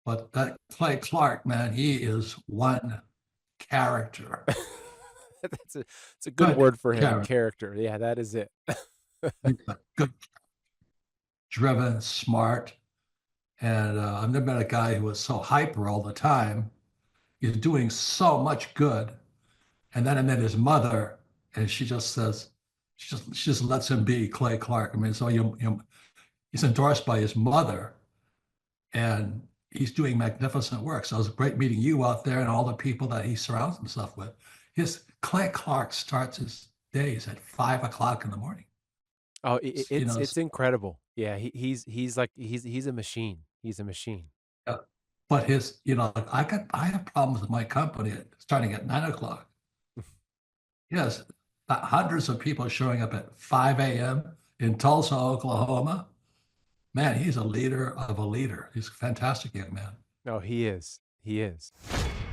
But that Clay Clark, man, he is one character. That's a it's a good Good word for him, character. character. Yeah, that is it. He's a good, driven, smart. And I've never met a guy who was so hyper all the time. He's doing so much good. And then I met his mother, and she just says, she just lets him be Clay Clark. I mean, so he's endorsed by his mother, and he's doing magnificent work. So it was great meeting you out there and all the people that he surrounds himself with. His Clay Clark starts his days at 5 o'clock in the morning. Oh, You it's know, it's incredible. Yeah, he's like he's a machine. He's a machine. but like I have problems with my company starting at 9 o'clock. Yes, hundreds of people showing up at 5 a.m. in Tulsa, Oklahoma. Man, he's a leader of a leader. He's a fantastic young man. Oh, he is. He is.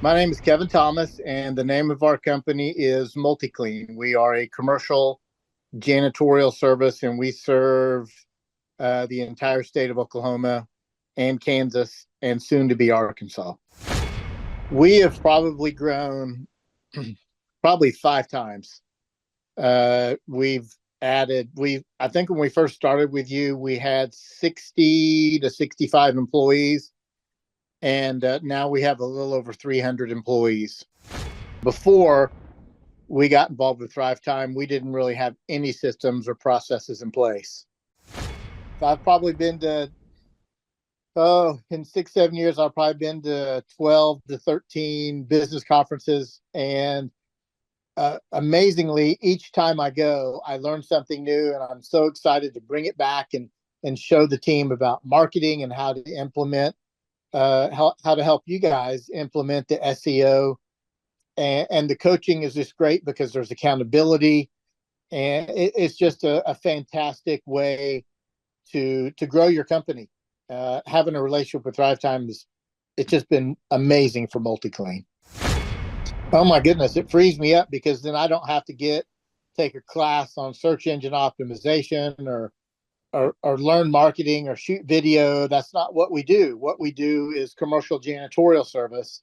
My name is Kevin Thomas, and the name of our company is MultiClean. We are a commercial janitorial service, and we serve the entire state of Oklahoma and Kansas, and soon to be Arkansas. We have probably grown probably 5 times. We've added, I think when we first started with you, we had 60 to 65 employees. And now we have a little over 300 employees. Before we got involved with Thrive Time, we didn't really have any systems or processes in place. So I've probably been to, in 6, 7 years, I've probably been to 12 to 13 business conferences. And amazingly, each time I go, I learn something new, and I'm so excited to bring it back and show the team about marketing and how to implement how to help you guys implement the SEO, and the coaching is just great because there's accountability, and it's just a fantastic way to grow your company. Having a relationship with Thrive Time it's just been amazing for MultiClean. Oh my goodness, it frees me up because then I don't have to take a class on search engine optimization or learn marketing or shoot video. That's not what we do. What we do is commercial janitorial service.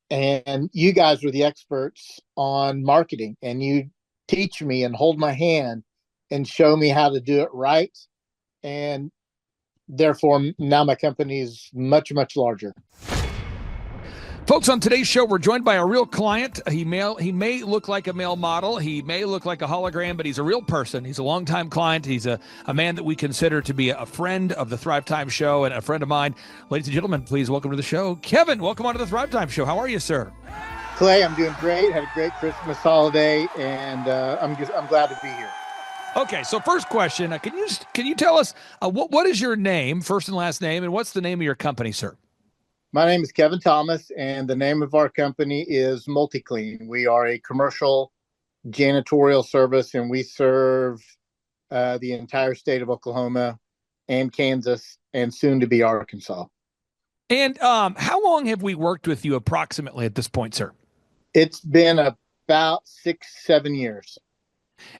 And you guys are the experts on marketing, and you teach me and hold my hand and show me how to do it right. And therefore, now my company is much, much larger. Folks, on today's show, we're joined by a real client. He may look like a male model. He may look like a hologram, but he's a real person. He's a longtime client. He's a man that we consider to be a friend of the Thrive Time Show and a friend of mine. Ladies and gentlemen, please welcome to the show, Kevin. Welcome onto the Thrive Time You How are you, sir? Clay, I'm doing great. Had a great Christmas holiday, and I'm glad to be here. Okay, so first question, can you tell us what is your name, first and last name, and what's the name of your company, sir? My name is Kevin Thomas, and the name of our company is MultiClean. We are a commercial janitorial service, and we serve the entire state of Oklahoma and Kansas, and soon to be Arkansas. And how long have we worked with you approximately at this point, sir? It's been about 6, 7 years.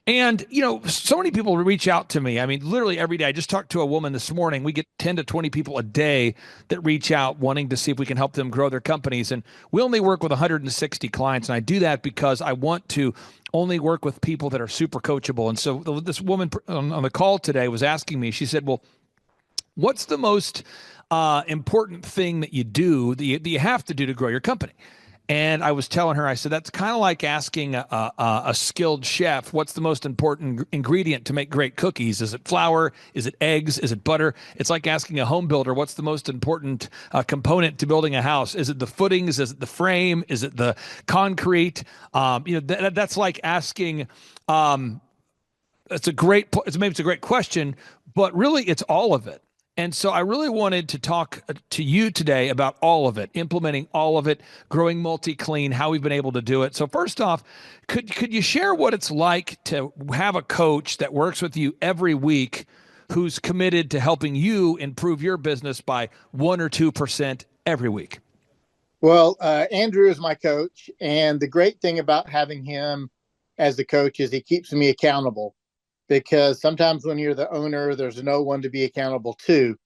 And, so many people reach out to me. I mean, literally every day. I just talked to a woman this morning. We get 10 to 20 people a day that reach out wanting to see if we can help them grow their companies. And we only work with 160 clients. And I do that because I want to only work with people that are super coachable. And so this woman on the call today was asking me, she said, well, what's the most important thing that you do, that you have to do to grow your company? And I was telling her, I said, that's kind of like asking a skilled chef, what's the most important ingredient to make great cookies? Is it flour? Is it eggs? Is it butter? It's like asking a home builder, what's the most important component to building a house? Is it the footings? Is it the frame? Is it the concrete? That's like asking, it's a great question, but really it's all of it. And so I really wanted to talk to you today about all of it, implementing all of it, growing MultiClean, how we've been able to do it. So first off, could you share what it's like to have a coach that works with you every week who's committed to helping you improve your business by 1 or 2% every week? Well, Andrew is my coach. And the great thing about having him as the coach is he keeps me accountable. Because sometimes when you're the owner, there's no one to be accountable to.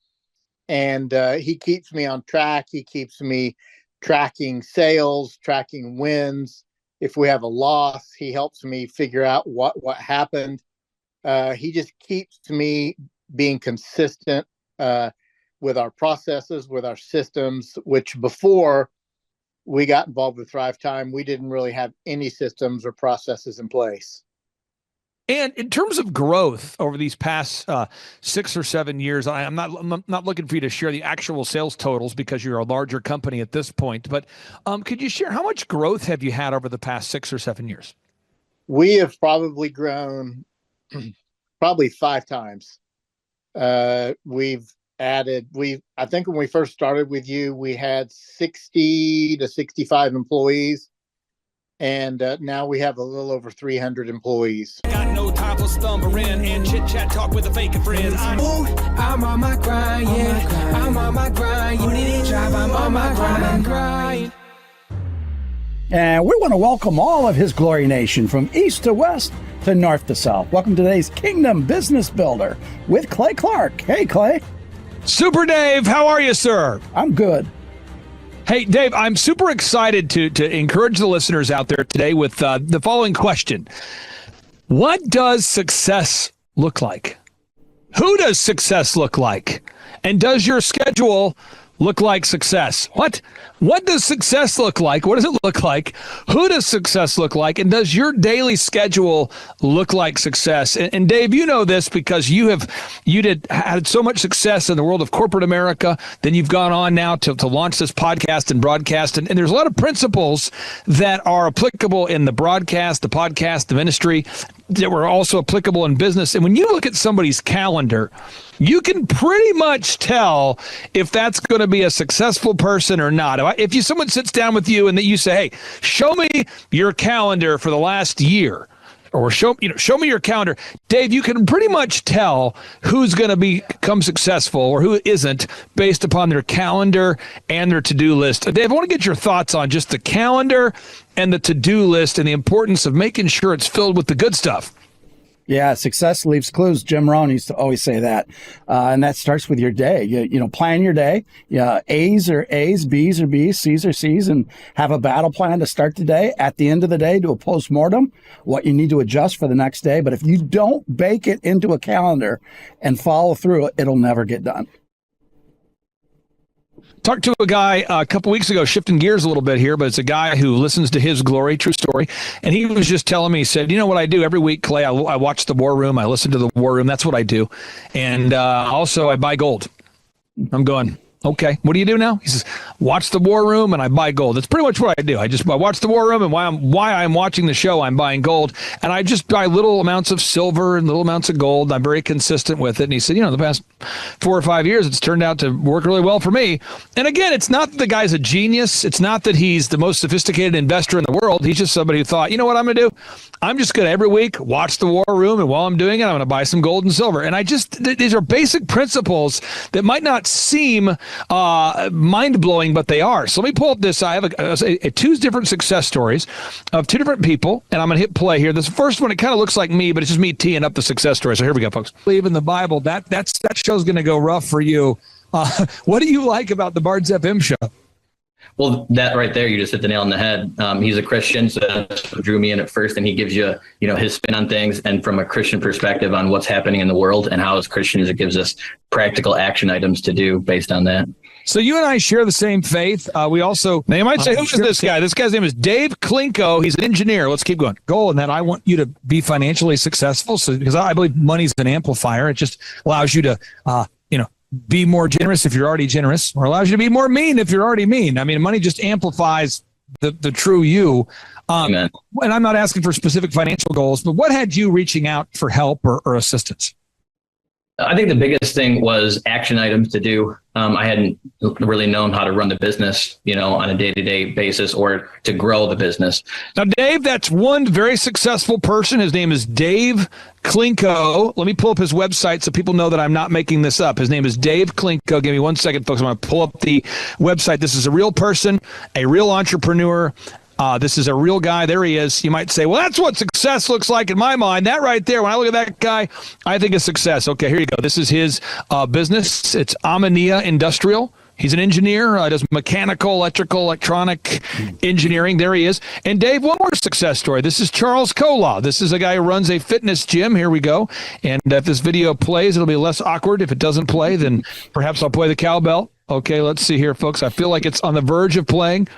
and he keeps me on track. He keeps me tracking sales, tracking wins. If we have a loss, he helps me figure out what happened. He just keeps me being consistent with our processes, with our systems, which before we got involved with Thrive Time, we didn't really have any systems or processes in place. And in terms of growth over these past 6 or 7 years, I'm not looking for you to share the actual sales totals because you're a larger company at this point. But could you share how much growth have you had over the past 6 or 7 years? We have probably grown probably 5 times. We've added. I think when we first started with you, we had 60 to 65 employees. And now we have a little over 300 employees. Got no time for stumbling and chit chat talk with a fake friend. I'm on my grind, yeah. I'm on my grind. You need a job, I'm on my grind. And we want to welcome all of His Glory Nation from east to west to north to south. Welcome to today's Kingdom Business Builder with Clay Clark. Hey, Clay. Super Dave, how are you, sir? I'm good. Hey, Dave, I'm super excited to encourage the listeners out there today with the following question. What does success look like? Who does success look like? And does your schedule look like success? What does success look like? What does it look like? Who does success look like? And does your daily schedule look like success? And Dave, you know this because you had so much success in the world of corporate America. Then you've gone on now to launch this podcast and broadcast. And there's a lot of principles that are applicable in the broadcast, the podcast, the ministry that were also applicable in business. And when you look at somebody's calendar, you can pretty much tell if that's going to be a successful person or not. If someone sits down with you and that you say, "Hey, show me your calendar for the last year," or show me your calendar, Dave, you can pretty much tell who's going to become successful or who isn't based upon their calendar and their to-do list. Dave, I want to get your thoughts on just the calendar and the to-do list and the importance of making sure it's filled with the good stuff. Yeah, success leaves clues. Jim Rohn used to always say that. And that starts with your day. You plan your day. A's are A's, B's are B's, C's are C's, and have a battle plan to start the day. At the end of the day, do a postmortem, what you need to adjust for the next day. But if you don't bake it into a calendar and follow through, it'll never get done. Talked to a guy a couple weeks ago, shifting gears a little bit here, but it's a guy who listens to His Glory, true story. And he was just telling me, he said, you know what I do every week, Clay? I watch the War Room. I listen to the War Room. That's what I do. And also I buy gold. I'm going, okay, what do you do now? He says, watch the War Room and I buy gold. That's pretty much what I do. I watch the War Room, and why I'm watching the show, I'm buying gold. And I just buy little amounts of silver and little amounts of gold. I'm very consistent with it. And he said, the past 4 or 5 years, it's turned out to work really well for me. And again, it's not that the guy's a genius. It's not that he's the most sophisticated investor in the world. He's just somebody who thought, you know what I'm going to do? I'm just going to every week watch the War Room, and while I'm doing it, I'm going to buy some gold and silver. And these are basic principles that might not seem mind-blowing, but they are. So let me pull up this. I have two different success stories of 2 different people, and I'm going to hit play here. This first one, it kind of looks like me, but it's just me teeing up the success story. So here we go, folks. Believe in the Bible. That show's going to go rough for you. What do you like about the Bards FM show? Well, that right there, you just hit the nail on the head. He's a Christian, so that's what drew me in at first, and he gives you, his spin on things, and from a Christian perspective on what's happening in the world, and how as Christians it gives us practical action items to do based on that. So you and I share the same faith. We also, now you might say, who's this guy? This guy's name is Dave Klinko. He's an engineer. Let's keep going. Goal, and that I want you to be financially successful. So because I believe money's an amplifier. It just allows you to, be more generous if you're already generous, or allows you to be more mean if you're already mean. I mean, money just amplifies the true you. And I'm not asking for specific financial goals, but what had you reaching out for help or assistance? I think the biggest thing was action items to do. I hadn't really known how to run the business, on a day-to-day basis or to grow the business. Now, Dave, that's one very successful person. His name is Dave Klinko. Let me pull up his website so people know that I'm not making this up. His name is Dave Klinko. Give me 1 second, folks. I'm going to pull up the website. This is a real person, a real entrepreneur. This is a real guy. There he is. You might say, well, that's what success looks like in my mind. That right there, when I look at that guy, I think of success. Okay, here you go. This is his business. It's Amania Industrial. He's an engineer, does mechanical, electrical, electronic engineering. There he is. And Dave, one more success story. This is Charles Kolaw. This is a guy who runs a fitness gym. Here we go. And if this video plays, it'll be less awkward. If it doesn't play, then perhaps I'll play the cowbell. Okay, let's see here, folks. I feel like it's on the verge of playing.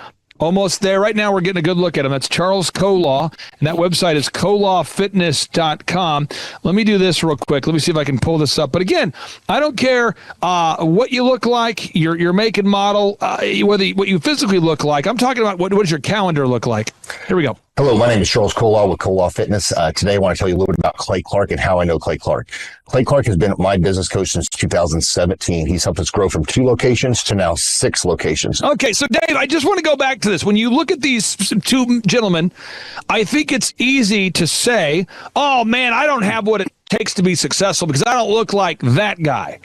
Almost there. Right now, we're getting a good look at him. That's Charles Kolaw, and that website is kolawfitness.com. Let me do this real quick. Let me see if I can pull this up. But again, I don't care what you look like, your make and model, what you physically look like. I'm talking about what does your calendar look like. Here we go. Hello, my name is Charles Kolaw with Kolaw Fitness. Today I want to tell you a little bit about Clay Clark and how I know Clay Clark. Clay Clark has been my business coach since 2017. He's helped us grow from 2 locations to now 6 locations. Okay, so Dave, I just want to go back to this. When you look at these 2 gentlemen, I think it's easy to say, oh man, I don't have what it takes to be successful because I don't look like that guy.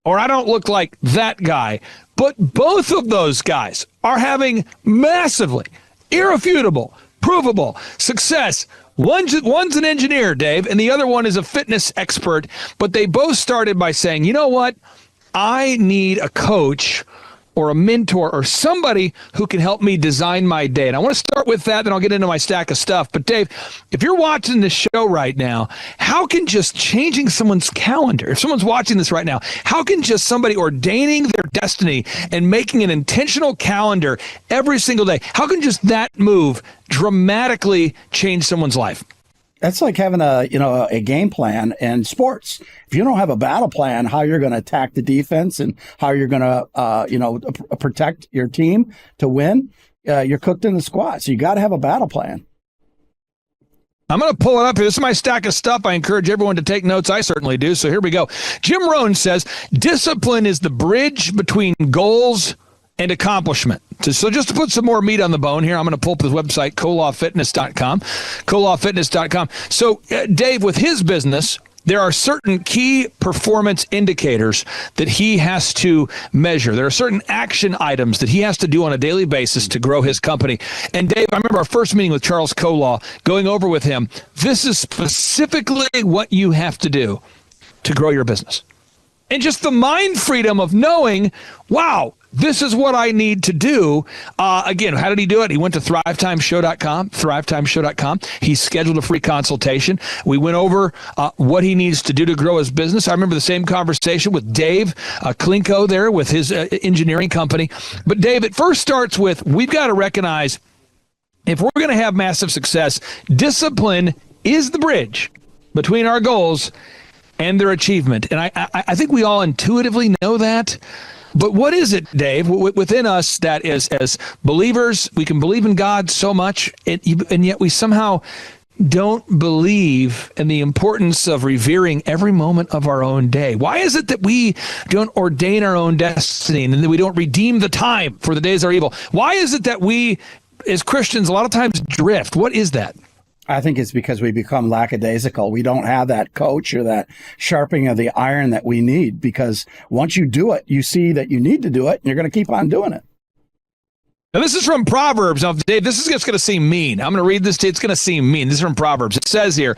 Or I don't look like that guy. But both of those guys are having massively, irrefutable, provable success. One's an engineer, Dave, and the other one is a fitness expert. But they both started by saying, you know what? I need a coach or a mentor or somebody who can help me design my day. And I want to start with that, then I'll get into my stack of stuff. But Dave, if you're watching this show right now, how can just changing someone's calendar, if someone's watching this right now, how can just somebody ordaining their destiny and making an intentional calendar every single day, how can just that move dramatically change someone's life? That's like having a game plan in sports. If you don't have a battle plan, how you're going to attack the defense and how you're going to, protect your team to win, you're cooked in the squat. So you got to have a battle plan. I'm going to pull it up here. This is my stack of stuff. I encourage everyone to take notes. I certainly do. So here we go. Jim Rohn says, discipline is the bridge between goals and accomplishment. So just to put some more meat on the bone here, I'm going to pull up his website, kolawfitness.com, kolawfitness.com. So Dave, with his business, there are certain key performance indicators that he has to measure. There are certain action items that he has to do on a daily basis to grow his company. And Dave, I remember our first meeting with Charles Kolaw, going over with him, this is specifically what you have to do to grow your business. And just the mind freedom of knowing, wow, this is what I need to do. Again, how did he do it? He went to thrivetimeshow.com. He scheduled a free consultation. We went over what he needs to do to grow his business. I remember the same conversation with Dave Klinko there with his engineering company. But Dave, it first starts with, we've got to recognize if we're going to have massive success, discipline is the bridge between our goals and their achievement. And I think we all intuitively know that. But what is it, Dave, within us that is, as believers, we can believe in God so much, and yet we somehow don't believe in the importance of revering every moment of our own day? Why is it that we don't ordain our own destiny and that we don't redeem the time for the days are evil? Why is it that we, as Christians, a lot of times drift? What is that? I think it's because we become lackadaisical. We don't have that coach or that sharpening of the iron that we need, because once you do it, you see that you need to do it, and you're going to keep on doing it. Now, this is from Proverbs. Now, Dave, this is just going to seem mean. I'm going to read this. It's going to seem mean. This is from Proverbs. It says here,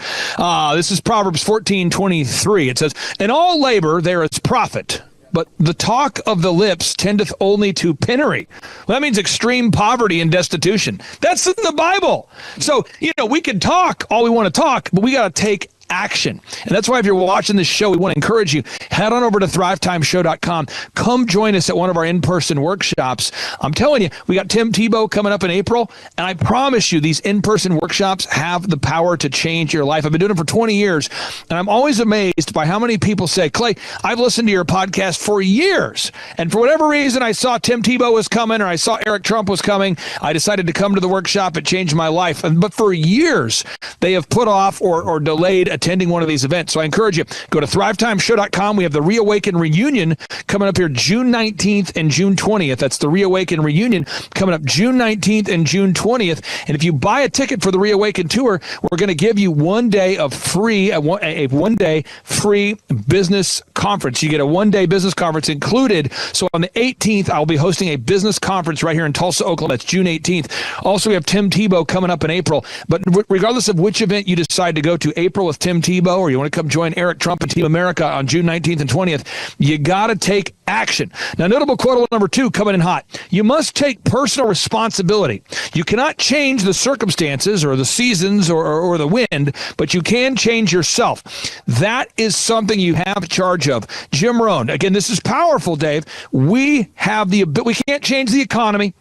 this is Proverbs 14:23. It says, in all labor there is profit, but the talk of the lips tendeth only to penury. Well, that means extreme poverty and destitution. That's in the Bible. So, we can talk all we want to talk, but we got to take action. And that's why if you're watching this show, we want to encourage you, head on over to thrivetimeshow.com. Come join us at one of our in-person workshops. I'm telling you, we got Tim Tebow coming up in April, and I promise you these in-person workshops have the power to change your life. I've been doing it for 20 years, and I'm always amazed by how many people say, Clay, I've listened to your podcast for years, and for whatever reason, I saw Tim Tebow was coming, or I saw Eric Trump was coming. I decided to come to the workshop. It changed my life. But for years, they have put off or delayed attending one of these events. So I encourage you, go to thrivetimeshow.com. We have the Reawaken Reunion coming up here June 19th and June 20th. That's the Reawaken Reunion coming up June 19th and June 20th. And if you buy a ticket for the Reawaken Tour, we're going to give you 1 day of free, a 1 day free business conference. You get a 1 day business conference included. So on the 18th, I'll be hosting a business conference right here in Tulsa, Oklahoma. That's June 18th. Also, we have Tim Tebow coming up in April. But regardless of which event you decide to go to, April with Tim Tebow, or you want to come join Eric Trump and Team America on June 19th and 20th, you got to take action. Now, notable quote number 2 coming in hot. You must take personal responsibility. You cannot change the circumstances or the seasons or the wind, but you can change yourself. That is something you have charge of. Jim Rohn, again, this is powerful, Dave. We can't change the economy.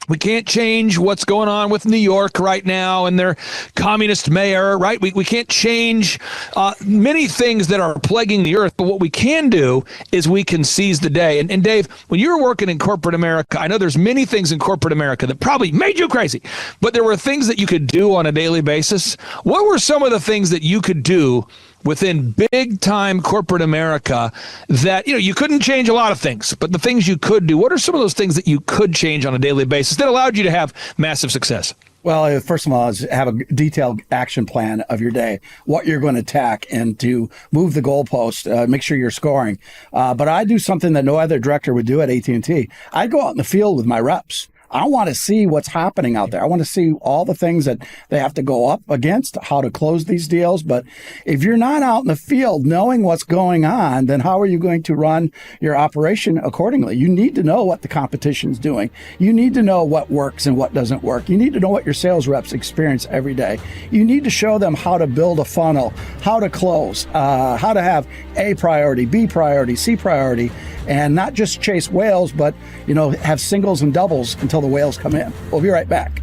We can't change what's going on with New York right now and their communist mayor, right? We can't change many things that are plaguing the earth, but what we can do is we can seize the day. And Dave, when you were working in corporate America, I know there's many things in corporate America that probably made you crazy, but there were things that you could do on a daily basis. What were some of the things that you could do within big time corporate America that, you couldn't change a lot of things, but the things you could do, what are some of those things that you could change on a daily basis that allowed you to have massive success? Well, first of all, is have a detailed action plan of your day, what you're going to attack, and to move the goalpost, make sure you're scoring. But I do something that no other director would do at AT&T. I go out in the field with my reps. I want to see what's happening out there. I want to see all the things that they have to go up against, how to close these deals. But if you're not out in the field knowing what's going on, then how are you going to run your operation accordingly? You need to know what the competition's doing. You need to know what works and what doesn't work. You need to know what your sales reps experience every day. You need to show them how to build a funnel, how to close, how to have A priority, B priority, C priority, and not just chase whales, but, have singles and doubles until the whales come in. We'll be right back.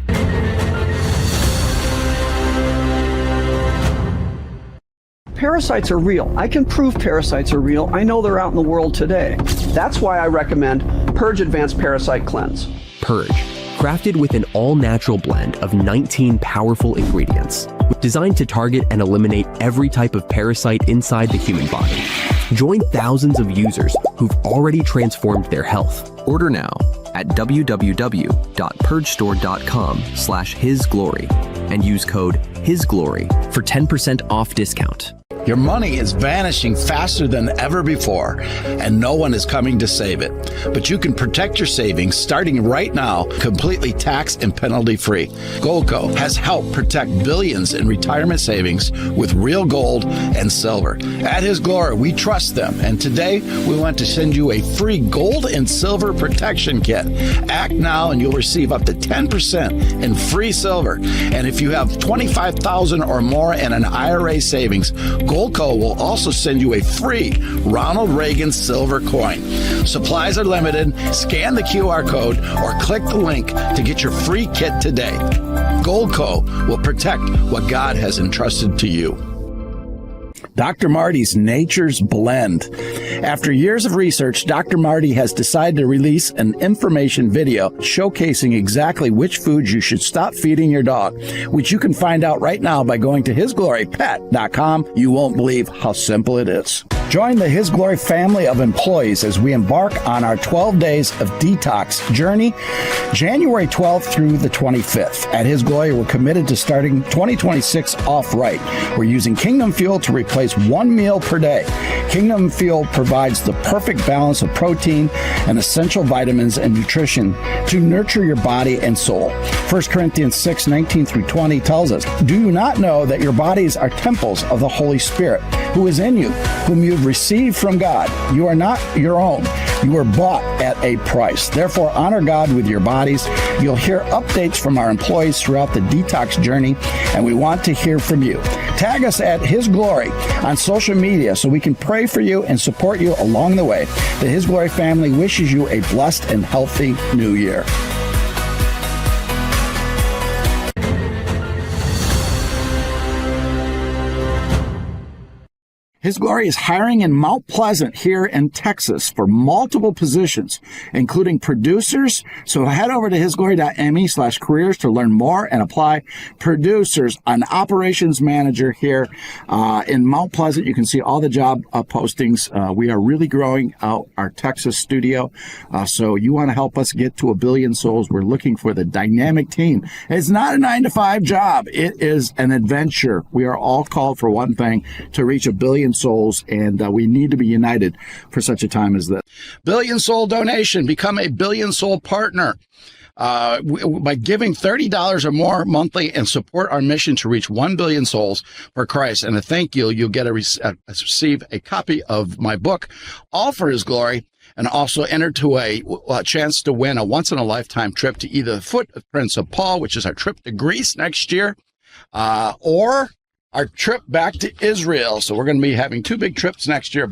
Parasites are real. I can prove parasites are real. I know they're out in the world today. That's why I recommend Purge Advanced Parasite Cleanse. Purge, crafted with an all-natural blend of 19 powerful ingredients, designed to target and eliminate every type of parasite inside the human body. Join thousands of users who've already transformed their health. Order now at www.purgestore.com/hisglory and use code HISGLORY for 10% off discount. Your money is vanishing faster than ever before, and no one is coming to save it. But you can protect your savings starting right now, completely tax and penalty free. Goldco has helped protect billions in retirement savings with real gold and silver. At His Glory, we trust them, and today we want to send you a free gold and silver protection kit. Act now and you'll receive up to 10% in free silver. And if you have $25,000 or more in an IRA savings, Goldco will also send you a free Ronald Reagan silver coin. Supplies are limited. Scan the QR code or click the link to get your free kit today. Goldco will protect what God has entrusted to you. Dr. Marty's Nature's Blend. After years of research, Dr. Marty has decided to release an information video showcasing exactly which foods you should stop feeding your dog, which you can find out right now by going to hisglorypet.com. You won't believe how simple it is. Join the His Glory family of employees as we embark on our 12 days of detox journey, January 12th through the 25th. At His Glory, we're committed to starting 2026 off right. We're using Kingdom Fuel to replace one meal per day. Kingdom Fuel provides the perfect balance of protein and essential vitamins and nutrition to nurture your body and soul. 1 Corinthians 6:19 through 20 tells us, "Do you not know that your bodies are temples of the Holy Spirit, who is in you, whom you've received from God? You are not your own. You were bought at a price. Therefore, honor God with your bodies." You'll hear updates from our employees throughout the detox journey, and we want to hear from you. Tag us at His Glory on social media so we can pray for you and support you along the way. The His Glory family wishes you a blessed and healthy new year. His Glory is hiring in Mount Pleasant here in Texas for multiple positions, including producers. So head over to hisglory.me/careers to learn more and apply. Producers, an operations manager here in Mount Pleasant. You can see all the job postings. We are really growing out our Texas studio. So you want to help us get to 1 billion souls. We're looking for the dynamic team. It's not a 9-to-5 job. It is an adventure. We are all called for one thing, to reach 1 billion souls, and we need to be united for such a time as this. Billion Soul donation. Become a Billion Soul partner. By giving $30 or more monthly and support our mission to reach 1 billion souls for Christ. And a thank you, you'll get receive a copy of my book, All for His Glory, and also enter to a chance to win a once-in-a-lifetime trip to either the Footprints of Paul, which is our trip to Greece next year, or our trip back to Israel. So we're going to be having 2 big trips next year,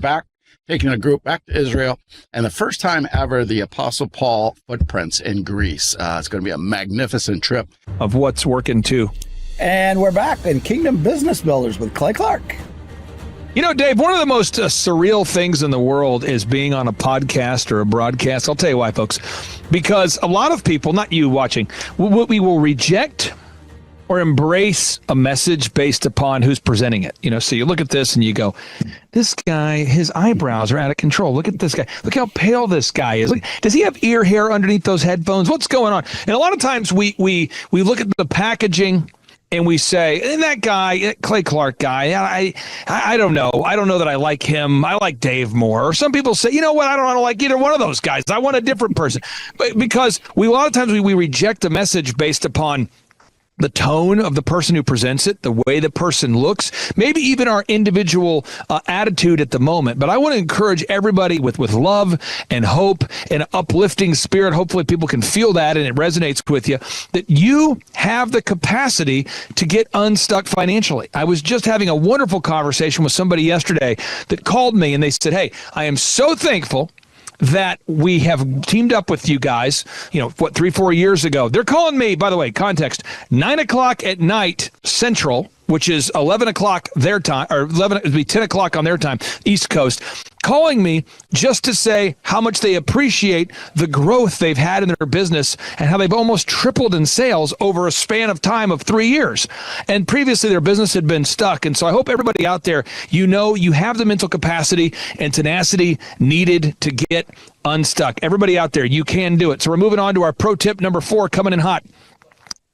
taking a group back to Israel, and the first time ever, the Apostle Paul footprints in Greece. It's going to be a magnificent trip. Of what's working too. And we're back in Kingdom Business Builders with Clay Clark. You know, Dave, one of the most surreal things in the world is being on a podcast or a broadcast. I'll tell you why, folks. Because a lot of people, not you watching, we will reject or embrace a message based upon who's presenting it. You know, so you look at this and you go, this guy, his eyebrows are out of control. Look at this guy. Look how pale this guy is. Look, does he have ear hair underneath those headphones? What's going on? And a lot of times we look at the packaging and we say, and that guy, Clay Clark guy, I don't know. I don't know that I like him. I like Dave more. Or some people say, you know what? I don't want to like either one of those guys. I want a different person. But because a lot of times we reject a message based upon the tone of the person who presents it, the way the person looks, maybe even our individual attitude at the moment. But I want to encourage everybody with love and hope and uplifting spirit. Hopefully people can feel that and it resonates with you, that you have the capacity to get unstuck financially. I was just having a wonderful conversation with somebody yesterday that called me and they said, hey, I am so thankful that we have teamed up with you guys, 3-4 years ago. They're calling me, by the way, context, 9:00 at night Central, which is 11 o'clock their time, or 11, it'd be 10 o'clock on their time, East Coast, calling me just to say how much they appreciate the growth they've had in their business and how they've almost tripled in sales over a span of time of 3 years. And previously their business had been stuck. And so I hope everybody out there, you have the mental capacity and tenacity needed to get unstuck. Everybody out there, you can do it. So we're moving on to our pro tip number 4 coming in hot.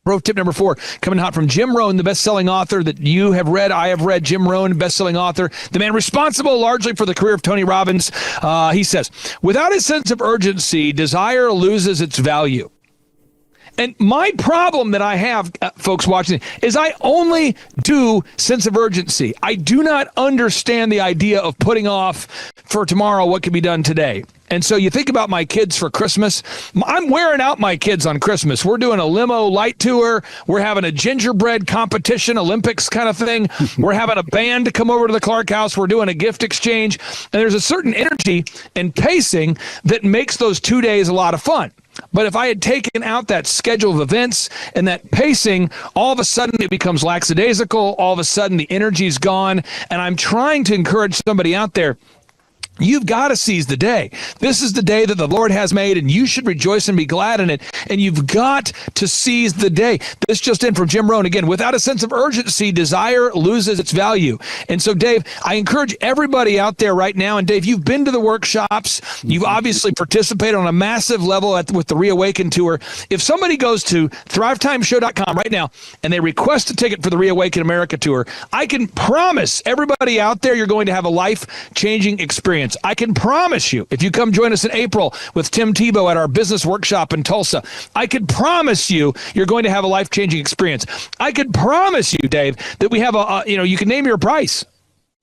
Pro tip number 4, coming hot from Jim Rohn, the best-selling author that you have read. I have read. Jim Rohn, best-selling author, the man responsible largely for the career of Tony Robbins. He says, without a sense of urgency, desire loses its value. And my problem that I have, folks watching, is I only do sense of urgency. I do not understand the idea of putting off for tomorrow what can be done today. And so you think about my kids for Christmas. I'm wearing out my kids on Christmas. We're doing a limo light tour. We're having a gingerbread competition, Olympics kind of thing. We're having a band to come over to the Clark house. We're doing a gift exchange. And there's a certain energy and pacing that makes those 2 days a lot of fun. But if I had taken out that schedule of events and that pacing, all of a sudden it becomes lackadaisical. All of a sudden the energy's gone. And I'm trying to encourage somebody out there, you've got to seize the day. This is the day that the Lord has made, and you should rejoice and be glad in it. And you've got to seize the day. This just in from Jim Rohn. Again, without a sense of urgency, desire loses its value. And so, Dave, I encourage everybody out there right now. And Dave, you've been to the workshops. You've obviously participated on a massive level with the Reawaken Tour. If somebody goes to thrivetimeshow.com right now and they request a ticket for the Reawaken America Tour, I can promise everybody out there you're going to have a life-changing experience. I can promise you, if you come join us in April with Tim Tebow at our business workshop in Tulsa, I can promise you, you're going to have a life-changing experience. I can promise you, Dave, that we have you can name your price.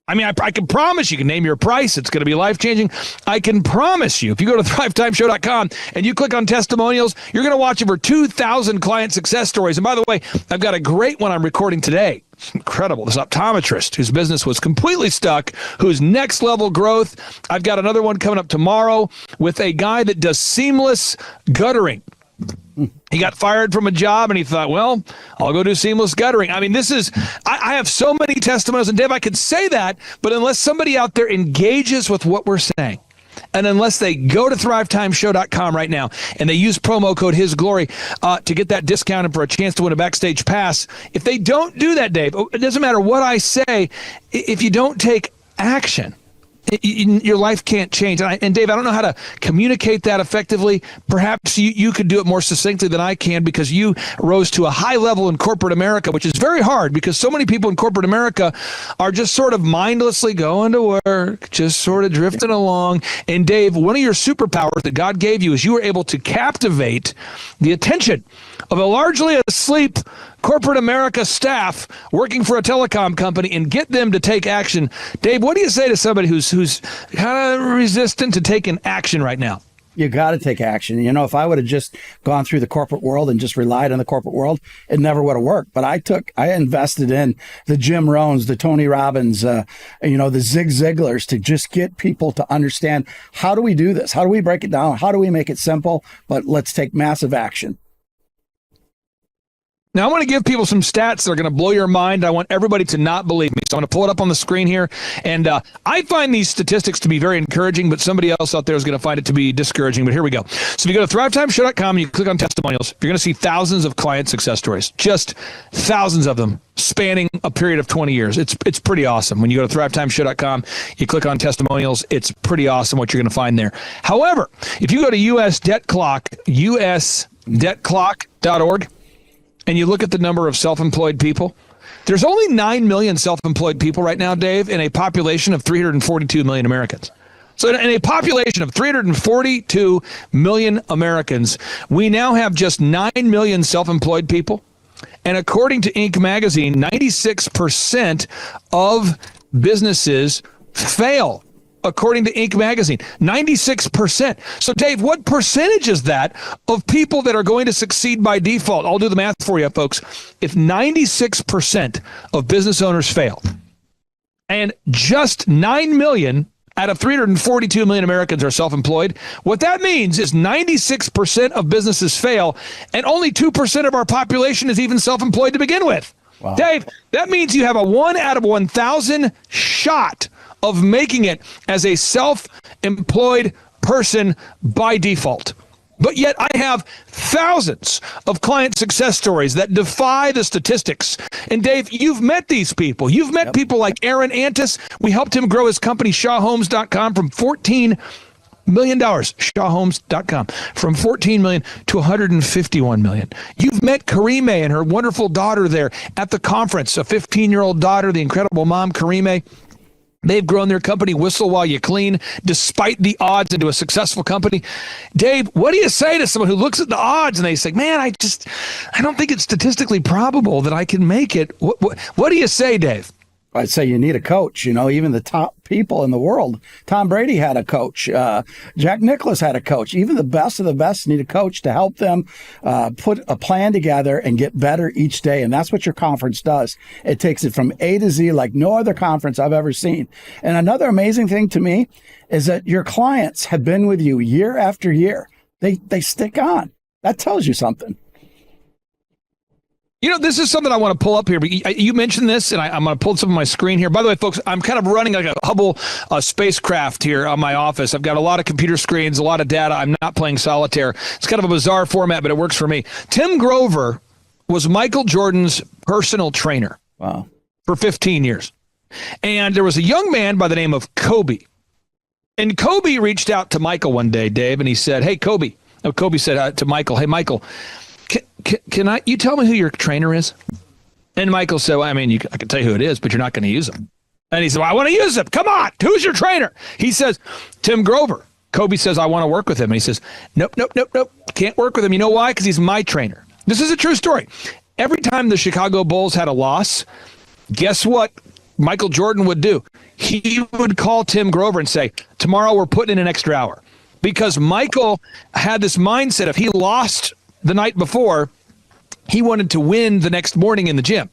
I mean, I can promise you can name your price. It's going to be life-changing. I can promise you, if you go to thrivetimeshow.com and you click on testimonials, you're going to watch over 2,000 client success stories. And by the way, I've got a great one I'm recording today. It's incredible. This optometrist whose business was completely stuck, whose next level growth. I've got another one coming up tomorrow with a guy that does seamless guttering. He got fired from a job and he thought, well, I'll go do seamless guttering. I mean, I have so many testimonials, and Dave, I could say that, but unless somebody out there engages with what we're saying, and unless they go to thrivetimeshow.com right now and they use promo code HisGlory to get that discount and for a chance to win a backstage pass, if they don't do that, Dave, it doesn't matter what I say, if you don't take action, your life can't change. And Dave, I don't know how to communicate that effectively. Perhaps you could do it more succinctly than I can, because you rose to a high level in corporate America, which is very hard because so many people in corporate America are just sort of mindlessly going to work, just sort of drifting along. And Dave, one of your superpowers that God gave you is you were able to captivate the attention of a largely asleep corporate America staff working for a telecom company and get them to take action. Dave, what do you say to somebody who's kind of resistant to taking action right now? You got to take action. You know, if I would have just gone through the corporate world and just relied on the corporate world, it never would have worked. But I invested in the Jim Rohns, the Tony Robbins, the Zig Ziglars, to just get people to understand, how do we do this? How do we break it down? How do we make it simple? But let's take massive action. Now, I want to give people some stats that are going to blow your mind. I want everybody to not believe me. So I'm going to pull it up on the screen here. And I find these statistics to be very encouraging, but somebody else out there is going to find it to be discouraging. But here we go. So if you go to thrivetimeshow.com and you click on testimonials, you're going to see thousands of client success stories, just thousands of them spanning a period of 20 years. It's pretty awesome. When you go to thrivetimeshow.com, you click on testimonials, it's pretty awesome what you're going to find there. However, if you go to usdebtclock.org, and you look at the number of self-employed people, there's only 9 million self-employed people right now, Dave, in a population of 342 million Americans. So in a population of 342 million Americans, we now have just 9 million self-employed people. And according to Inc. magazine, 96% of businesses fail. According to Inc. magazine, 96%. So, Dave, what percentage is that of people that are going to succeed by default? I'll do the math for you, folks. If 96% of business owners fail, and just 9 million out of 342 million Americans are self-employed, what that means is 96% of businesses fail, and only 2% of our population is even self-employed to begin with. Wow. Dave, that means you have a 1 out of 1,000 shot of making it as a self-employed person by default. But yet I have thousands of client success stories that defy the statistics. And Dave, you've met these people. You've met people like Aaron Antis. We helped him grow his company, ShawHomes.com, from $14 million, ShawHomes.com, from 14 million to 151 million. You've met Karime and her wonderful daughter there at the conference, a 15-year-old daughter, the incredible mom, Karime. They've grown their company, Whistle While You Clean, despite the odds, into a successful company. Dave, what do you say to someone who looks at the odds and they say, man, I don't think it's statistically probable that I can make it? What do you say, Dave? I'd say you need a coach. You know, even the top people in the world. Tom Brady had a coach. Jack Nicklaus had a coach. Even the best of the best need a coach to help them put a plan together and get better each day. And that's what your conference does. It takes it from A to Z like no other conference I've ever seen. And another amazing thing to me is that your clients have been with you year after year. They stick on. That tells you something. You know, this is something I want to pull up here. But you mentioned this, and I'm going to pull some of my screen here. By the way, folks, I'm kind of running like a Hubble spacecraft here on my office. I've got a lot of computer screens, a lot of data. I'm not playing solitaire. It's kind of a bizarre format, but it works for me. Tim Grover was Michael Jordan's personal trainer. Wow. For 15 years. And there was a young man by the name of Kobe. And Kobe reached out to Michael one day, Dave, and he said, hey, Kobe. Oh, Kobe said to Michael, hey, Michael, can you tell me who your trainer is? And Michael said, well, I mean, I can tell you who it is, but you're not going to use him. And he said, well, I want to use him. Come on. Who's your trainer? He says, Tim Grover. Kobe says, I want to work with him. And he says, nope. Can't work with him. You know why? Because he's my trainer. This is a true story. Every time the Chicago Bulls had a loss, guess what Michael Jordan would do? He would call Tim Grover and say, tomorrow we're putting in an extra hour. Because Michael had this mindset, if he lost the night before, he wanted to win the next morning in the gym.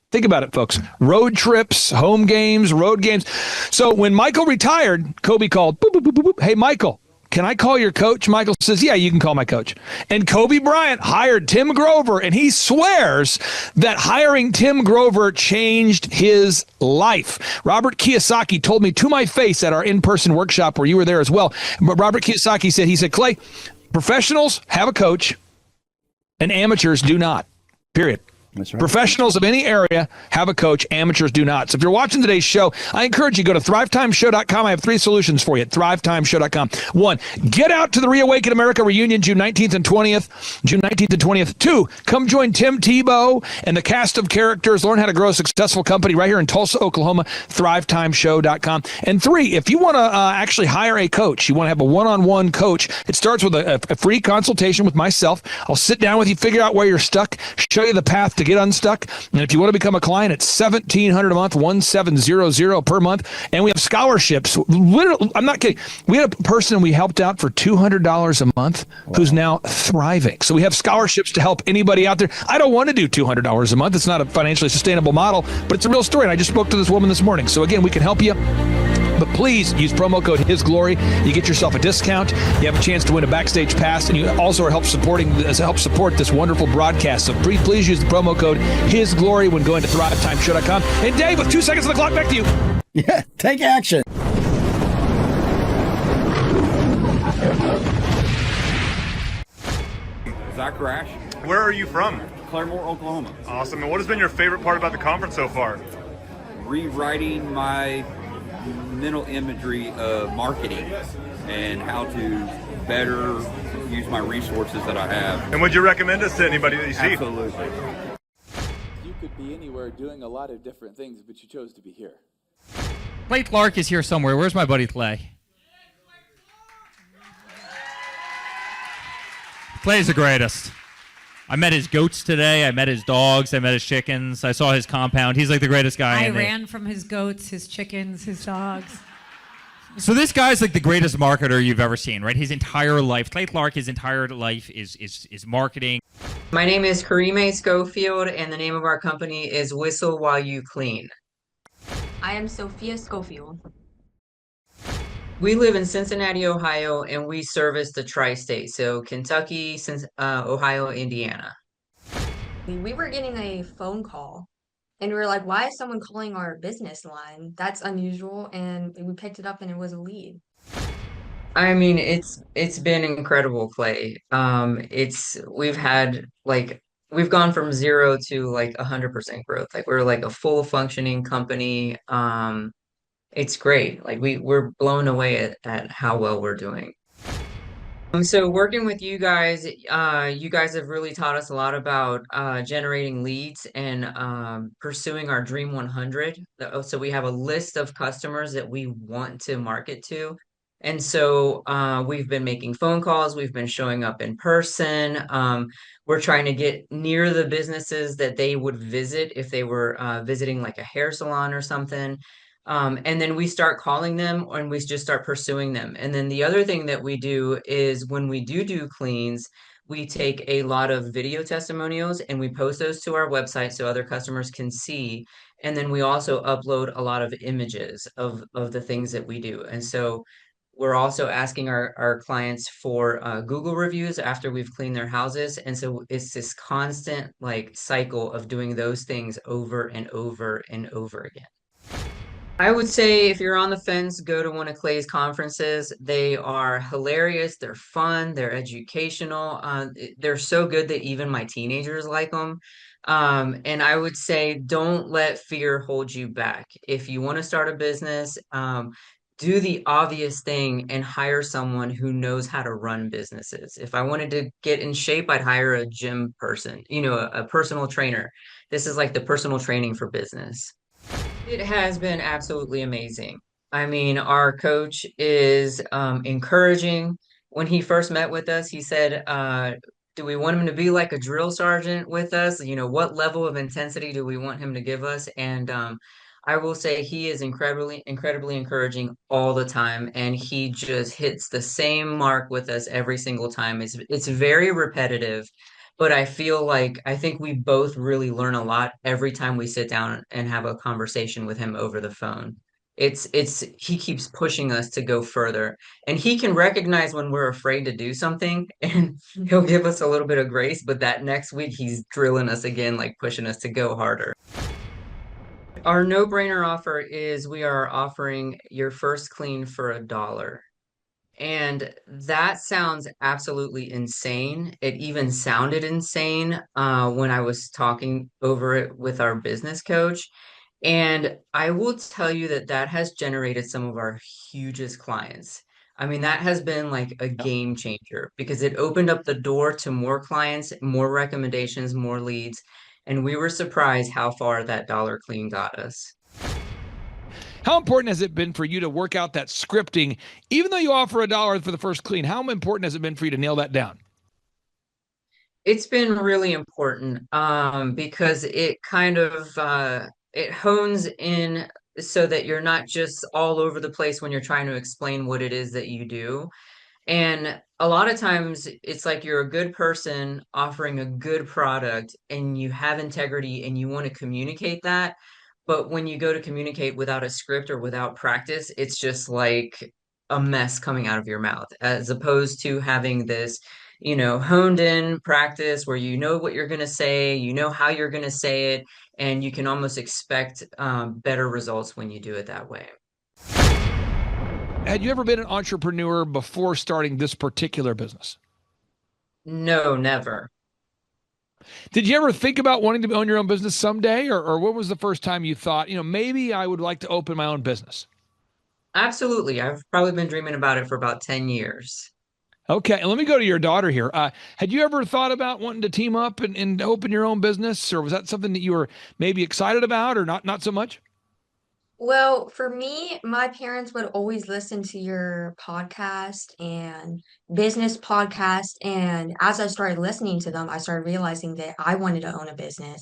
Think about it, folks. Road trips, home games, road games. So when Michael retired, Kobe called, boop, boop, boop, boop, boop. Hey, Michael, can I call your coach? Michael says, yeah, you can call my coach. And Kobe Bryant hired Tim Grover, and he swears that hiring Tim Grover changed his life. Robert Kiyosaki told me to my face at our in-person workshop where you were there as well. But Robert Kiyosaki said, he said, Clay, professionals have a coach and amateurs do not, period. That's right. Professionals of any area have a coach. Amateurs do not. So if you're watching today's show, I encourage you to go to thrivetimeshow.com. I have 3 solutions for you at thrivetimeshow.com. 1, get out to the Reawaken America reunion June 19th and 20th. June 19th and 20th. 2, come join Tim Tebow and the cast of characters. Learn how to grow a successful company right here in Tulsa, Oklahoma. thrivetimeshow.com. And 3, if you want to actually hire a coach, you want to have a one-on-one coach, it starts with a free consultation with myself. I'll sit down with you, figure out where you're stuck, show you the path to get unstuck. And if you want to become a client, it's $1,700 a month, 1700 per month. And we have scholarships. Literally, I'm not kidding. We had a person we helped out for $200 a month who's now thriving. So we have scholarships to help anybody out there. I don't want to do $200 a month. It's not a financially sustainable model, but it's a real story. And I just spoke to this woman this morning. So again, we can help you. But please use promo code His Glory. You get yourself a discount. You have a chance to win a backstage pass, and you also are help support this wonderful broadcast. So please use the promo code His Glory when going to thrivetimeshow.com. And Dave, with 2 seconds on the clock, back to you. Yeah, take action. Zach Rash, Where are you from? Claremore, Oklahoma. Awesome. And what has been your favorite part about the conference so far? Rewriting my mental imagery of marketing and how to better use my resources that I have. And would you recommend us to anybody that you see? Absolutely. You could be anywhere doing a lot of different things, but you chose to be here. Clay Clark is here somewhere. Where's my buddy Clay? Clay's the greatest. I met his goats today. I met his dogs. I met his chickens. I saw his compound. He's like the greatest guy. I ran from his goats, his chickens, his dogs. So this guy's like the greatest marketer you've ever seen, right? His entire life, Clay Clark, his entire life is marketing. My name is Karime Schofield, and the name of our company is Whistle While You Clean. I am Sophia Schofield. We live in Cincinnati, Ohio, and we service the tri-state, so Kentucky, Ohio, Indiana. We were getting a phone call, and we were like, why is someone calling our business line? That's unusual, and we picked it up, and it was a lead. I mean, it's been incredible, Clay. We've gone from 0 to like 100% growth. Like we're like a full functioning company. It's great. Like we're blown away at how well we're doing. So working with you guys have really taught us a lot about generating leads and pursuing our Dream 100. So we have a list of customers that we want to market to. And so we've been making phone calls, we've been showing up in person. We're trying to get near the businesses that they would visit if they were visiting like a hair salon or something. And then we start calling them and we just start pursuing them. And then the other thing that we do is when we do cleans, we take a lot of video testimonials and we post those to our website so other customers can see. And then we also upload a lot of images of the things that we do. And so we're also asking our clients for Google reviews after we've cleaned their houses. And so it's this constant like cycle of doing those things over and over and over again. I would say if you're on the fence, go to one of Clay's conferences. They are hilarious. They're fun. They're educational. They're so good that even my teenagers like them. And I would say don't let fear hold you back. If you want to start a business, do the obvious thing and hire someone who knows how to run businesses. If I wanted to get in shape, I'd hire a gym person, a personal trainer. This is like the personal training for business. It has been absolutely amazing. I mean, our coach is encouraging. When he first met with us, he said, do we want him to be like a drill sergeant with us? What level of intensity do we want him to give us? And I will say he is incredibly encouraging all the time. And he just hits the same mark with us every single time. It's very repetitive. But I think we both really learn a lot every time we sit down and have a conversation with him over the phone. He keeps pushing us to go further, and he can recognize when we're afraid to do something, and he'll give us a little bit of grace, but that next week he's drilling us again, like pushing us to go harder. Our no-brainer offer is we are offering your first clean for $1. And that sounds absolutely insane. It even sounded insane when I was talking over it with our business coach. And I will tell you that that has generated some of our hugest clients. I mean, that has been like a game changer because it opened up the door to more clients, more recommendations, more leads. And we were surprised how far that dollar clean got us. How important has it been for you to work out that scripting, even though you offer $1 for the first clean? How important has it been for you to nail that down? It's been really important because it kind of it hones in so that you're not just all over the place when you're trying to explain what it is that you do. And a lot of times it's like you're a good person offering a good product and you have integrity and you want to communicate that. But when you go to communicate without a script or without practice, it's just like a mess coming out of your mouth, as opposed to having this, honed in practice where you know what you're going to say, you know how you're going to say it, and you can almost expect better results when you do it that way. Had you ever been an entrepreneur before starting this particular business? No, never. Did you ever think about wanting to own your own business someday? Or what was the first time you thought, maybe I would like to open my own business? Absolutely. I've probably been dreaming about it for about 10 years. Okay, and let me go to your daughter here. Had you ever thought about wanting to team up and open your own business, or was that something that you were maybe excited about, or not so much? Well, for me, my parents would always listen to your podcast and business podcast. And as I started listening to them, I started realizing that I wanted to own a business.